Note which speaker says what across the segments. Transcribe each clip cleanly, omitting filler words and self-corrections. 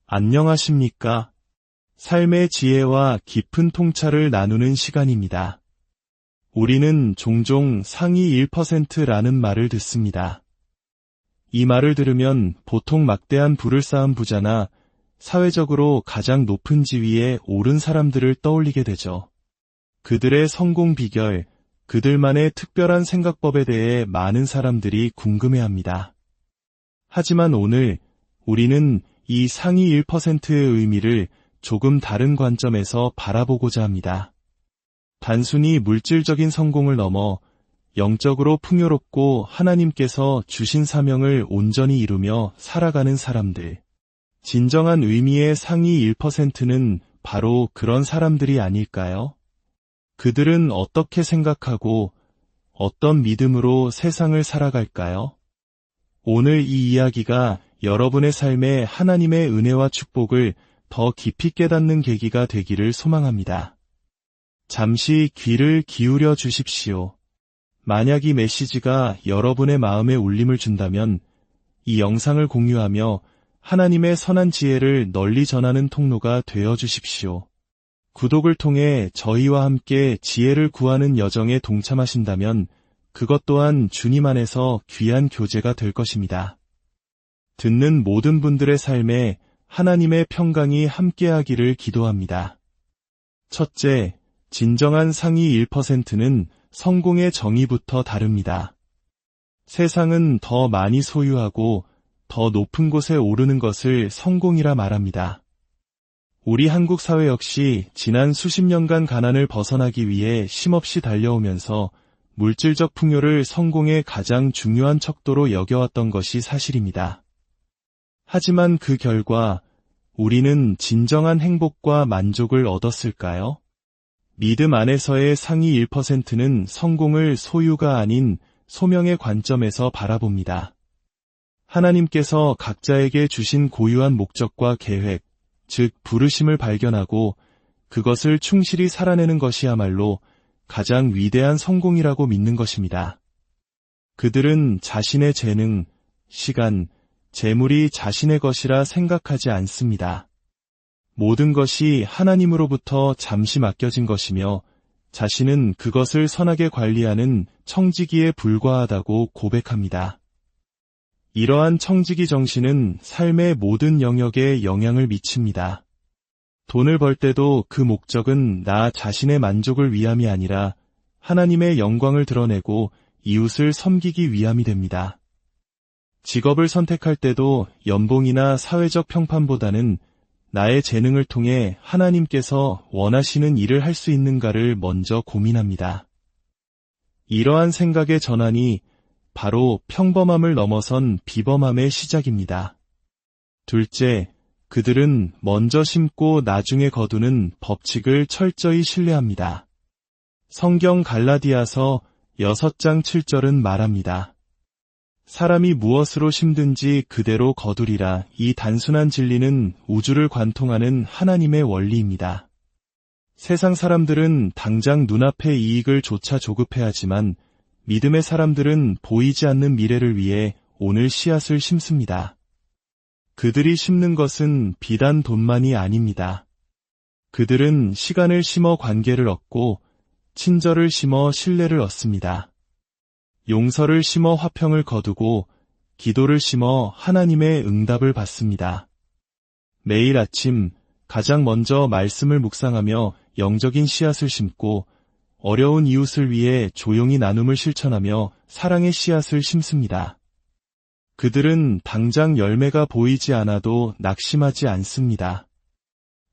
Speaker 1: 안녕하십니까? 삶의 지혜와 깊은 통찰을 나누는 시간입니다. 우리는 종종 상위 1%라는 말을 듣습니다. 이 말을 들으면 보통 막대한 부를 쌓은 부자나 사회적으로 가장 높은 지위에 오른 사람들을 떠올리게 되죠. 그들의 성공 비결, 그들만의 특별한 생각법에 대해 많은 사람들이 궁금해합니다. 하지만 오늘 우리는 이 상위 1%의 의미를 조금 다른 관점에서 바라보고자 합니다. 단순히 물질적인 성공을 넘어 영적으로 풍요롭고 하나님께서 주신 사명을 온전히 이루며 살아가는 사람들. 진정한 의미의 상위 1%는 바로 그런 사람들이 아닐까요? 그들은 어떻게 생각하고 어떤 믿음으로 세상을 살아갈까요? 오늘 이 이야기가 여러분의 삶에 하나님의 은혜와 축복을 더 깊이 깨닫는 계기가 되기를 소망합니다. 잠시 귀를 기울여 주십시오. 만약 이 메시지가 여러분의 마음에 울림을 준다면 이 영상을 공유하며 하나님의 선한 지혜를 널리 전하는 통로가 되어 주십시오. 구독을 통해 저희와 함께 지혜를 구하는 여정에 동참하신다면 그것 또한 주님 안에서 귀한 교제가 될 것입니다. 듣는 모든 분들의 삶에 하나님의 평강이 함께하기를 기도합니다. 첫째, 진정한 상위 1%는 성공의 정의부터 다릅니다. 세상은 더 많이 소유하고 더 높은 곳에 오르는 것을 성공이라 말합니다. 우리 한국 사회 역시 지난 수십 년간 가난을 벗어나기 위해 쉼없이 달려오면서 물질적 풍요를 성공의 가장 중요한 척도로 여겨왔던 것이 사실입니다. 하지만 그 결과 우리는 진정한 행복과 만족을 얻었을까요? 믿음 안에서의 상위 1%는 성공을 소유가 아닌 소명의 관점에서 바라봅니다. 하나님께서 각자에게 주신 고유한 목적과 계획, 즉 부르심을 발견하고 그것을 충실히 살아내는 것이야말로 가장 위대한 성공이라고 믿는 것입니다. 그들은 자신의 재능, 시간, 재물이 자신의 것이라 생각하지 않습니다. 모든 것이 하나님으로부터 잠시 맡겨진 것이며 자신은 그것을 선하게 관리하는 청지기에 불과하다고 고백합니다. 이러한 청지기 정신은 삶의 모든 영역에 영향을 미칩니다. 돈을 벌 때도 그 목적은 나 자신의 만족을 위함이 아니라 하나님의 영광을 드러내고 이웃을 섬기기 위함이 됩니다. 직업을 선택할 때도 연봉이나 사회적 평판보다는 나의 재능을 통해 하나님께서 원하시는 일을 할 수 있는가를 먼저 고민합니다. 이러한 생각의 전환이 바로 평범함을 넘어선 비범함의 시작입니다. 둘째, 그들은 먼저 심고 나중에 거두는 법칙을 철저히 신뢰합니다. 성경 갈라디아서 6장 7절은 말합니다. 사람이 무엇으로 심든지 그대로 거두리라. 이 단순한 진리는 우주를 관통하는 하나님의 원리입니다. 세상 사람들은 당장 눈앞의 이익을 조차 조급해하지만 믿음의 사람들은 보이지 않는 미래를 위해 오늘 씨앗을 심습니다. 그들이 심는 것은 비단 돈만이 아닙니다. 그들은 시간을 심어 관계를 얻고 친절을 심어 신뢰를 얻습니다. 용서를 심어 화평을 거두고 기도를 심어 하나님의 응답을 받습니다. 매일 아침 가장 먼저 말씀을 묵상하며 영적인 씨앗을 심고 어려운 이웃을 위해 조용히 나눔을 실천하며 사랑의 씨앗을 심습니다. 그들은 당장 열매가 보이지 않아도 낙심하지 않습니다.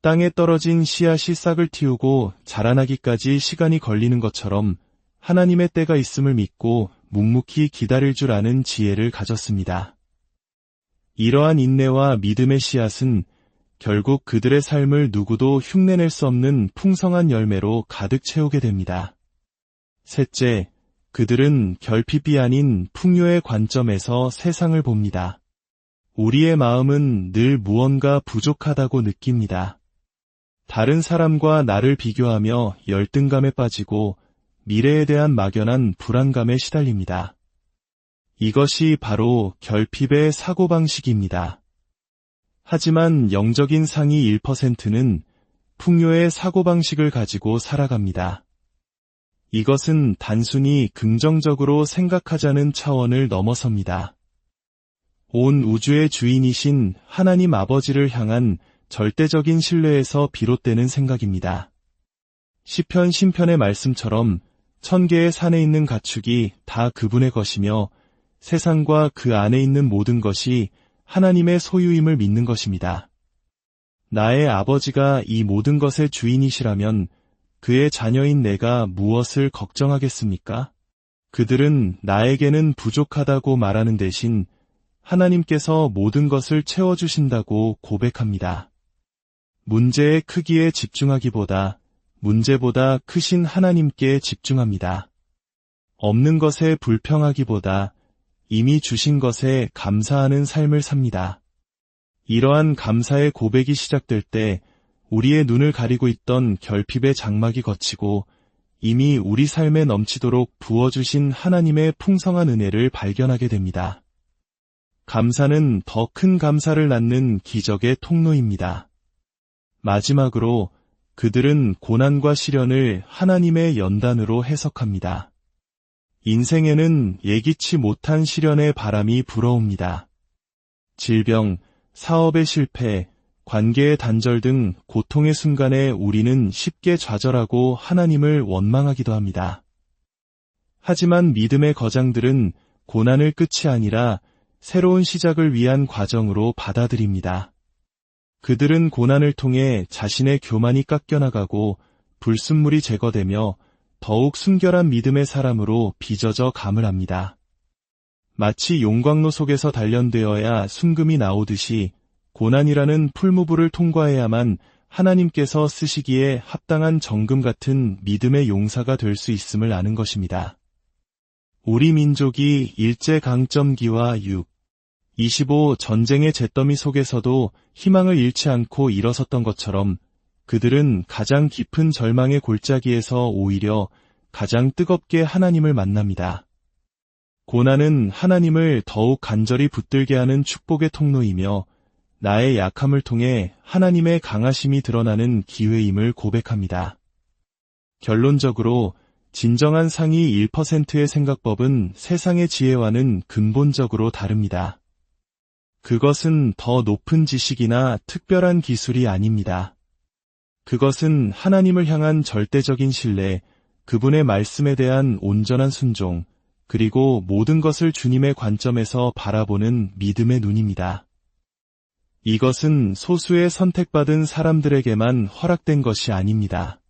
Speaker 1: 땅에 떨어진 씨앗이 싹을 틔우고 자라나기까지 시간이 걸리는 것처럼 하나님의 때가 있음을 믿고 묵묵히 기다릴 줄 아는 지혜를 가졌습니다. 이러한 인내와 믿음의 씨앗은 결국 그들의 삶을 누구도 흉내낼 수 없는 풍성한 열매로 가득 채우게 됩니다. 셋째, 그들은 결핍이 아닌 풍요의 관점에서 세상을 봅니다. 우리의 마음은 늘 무언가 부족하다고 느낍니다. 다른 사람과 나를 비교하며 열등감에 빠지고 미래에 대한 막연한 불안감에 시달립니다. 이것이 바로 결핍의 사고방식입니다. 하지만 영적인 상위 1%는 풍요의 사고방식을 가지고 살아갑니다. 이것은 단순히 긍정적으로 생각하자는 차원을 넘어섭니다. 온 우주의 주인이신 하나님 아버지를 향한 절대적인 신뢰에서 비롯되는 생각입니다. 시편 신편의 말씀처럼 1000개의 산에 있는 가축이 다 그분의 것이며 세상과 그 안에 있는 모든 것이 하나님의 소유임을 믿는 것입니다. 나의 아버지가 이 모든 것의 주인이시라면 그의 자녀인 내가 무엇을 걱정하겠습니까? 그들은 나에게는 부족하다고 말하는 대신 하나님께서 모든 것을 채워주신다고 고백합니다. 문제의 크기에 집중하기보다 문제보다 크신 하나님께 집중합니다. 없는 것에 불평하기보다 이미 주신 것에 감사하는 삶을 삽니다. 이러한 감사의 고백이 시작될 때 우리의 눈을 가리고 있던 결핍의 장막이 걷히고 이미 우리 삶에 넘치도록 부어주신 하나님의 풍성한 은혜를 발견하게 됩니다. 감사는 더 큰 감사를 낳는 기적의 통로입니다. 마지막으로 그들은 고난과 시련을 하나님의 연단으로 해석합니다. 인생에는 예기치 못한 시련의 바람이 불어옵니다. 질병, 사업의 실패, 관계의 단절 등 고통의 순간에 우리는 쉽게 좌절하고 하나님을 원망하기도 합니다. 하지만 믿음의 거장들은 고난을 끝이 아니라 새로운 시작을 위한 과정으로 받아들입니다. 그들은 고난을 통해 자신의 교만이 깎여나가고 불순물이 제거되며 더욱 순결한 믿음의 사람으로 빚어져 감을 합니다. 마치 용광로 속에서 단련되어야 순금이 나오듯이 고난이라는 풀무불을 통과해야만 하나님께서 쓰시기에 합당한 정금 같은 믿음의 용사가 될 수 있음을 아는 것입니다. 우리 민족이 일제강점기와 6.25 전쟁의 잿더미 속에서도 희망을 잃지 않고 일어섰던 것처럼 그들은 가장 깊은 절망의 골짜기에서 오히려 가장 뜨겁게 하나님을 만납니다. 고난은 하나님을 더욱 간절히 붙들게 하는 축복의 통로이며 나의 약함을 통해 하나님의 강하심이 드러나는 기회임을 고백합니다. 결론적으로 진정한 상위 1%의 생각법은 세상의 지혜와는 근본적으로 다릅니다. 그것은 더 높은 지식이나 특별한 기술이 아닙니다. 그것은 하나님을 향한 절대적인 신뢰, 그분의 말씀에 대한 온전한 순종, 그리고 모든 것을 주님의 관점에서 바라보는 믿음의 눈입니다. 이것은 소수의 선택받은 사람들에게만 허락된 것이 아닙니다.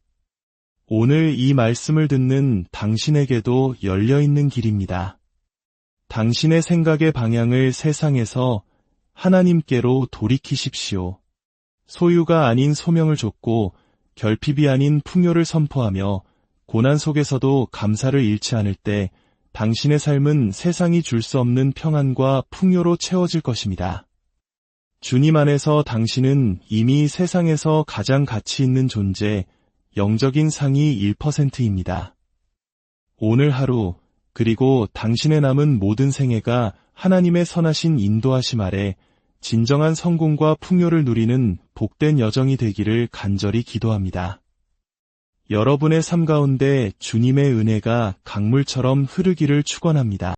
Speaker 1: 오늘 이 말씀을 듣는 당신에게도 열려있는 길입니다. 당신의 생각의 방향을 세상에서 하나님께로 돌이키십시오. 소유가 아닌 소명을 좇고 결핍이 아닌 풍요를 선포하며 고난 속에서도 감사를 잃지 않을 때 당신의 삶은 세상이 줄 수 없는 평안과 풍요로 채워질 것입니다. 주님 안에서 당신은 이미 세상에서 가장 가치 있는 존재, 영적인 상위 1%입니다. 오늘 하루, 그리고 당신의 남은 모든 생애가 하나님의 선하신 인도하심 아래 진정한 성공과 풍요를 누리는 복된 여정이 되기를 간절히 기도합니다. 여러분의 삶 가운데 주님의 은혜가 강물처럼 흐르기를 축원합니다.